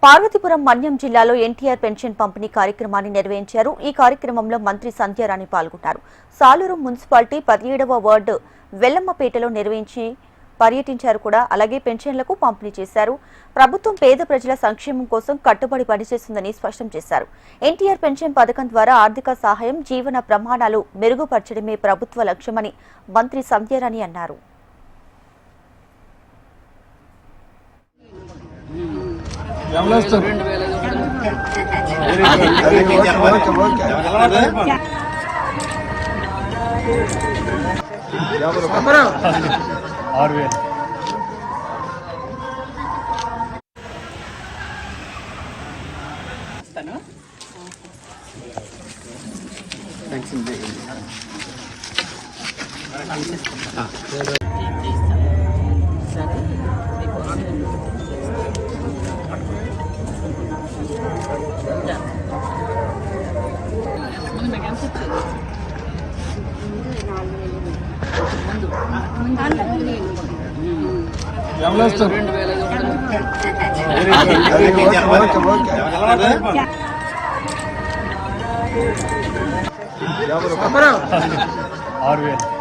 పార్వతీపురం మన్యం జిల్లాలో ఎన్టీఆర్ పెన్షన్ పంపిణీ కార్యక్రమాన్ని నిర్వహించారు. ఈ కార్యక్రమంలో మంత్రి సంధ్యారాణి పాల్గొన్నారు. సాలూరు మున్సిపాలిటీ 17వ వార్డు వెల్లమ్మపేటలో పర్యటించారు కూడా. అలాగే పెన్షన్లకు పంపిణీ చేశారు. ప్రభుత్వం పేద ప్రజల సంక్షేమం కోసం కట్టుబడి పనిచేస్తుందని స్పష్టం చేశారు. ఎన్టీఆర్ పెన్షన్ పథకం ద్వారా ఆర్థిక సహాయం, జీవన ప్రమాణాలు మెరుగుపరచడమే ప్రభుత్వ లక్ష్యమని మంత్రి సంధ్యారాణి అన్నారు. ₹6,000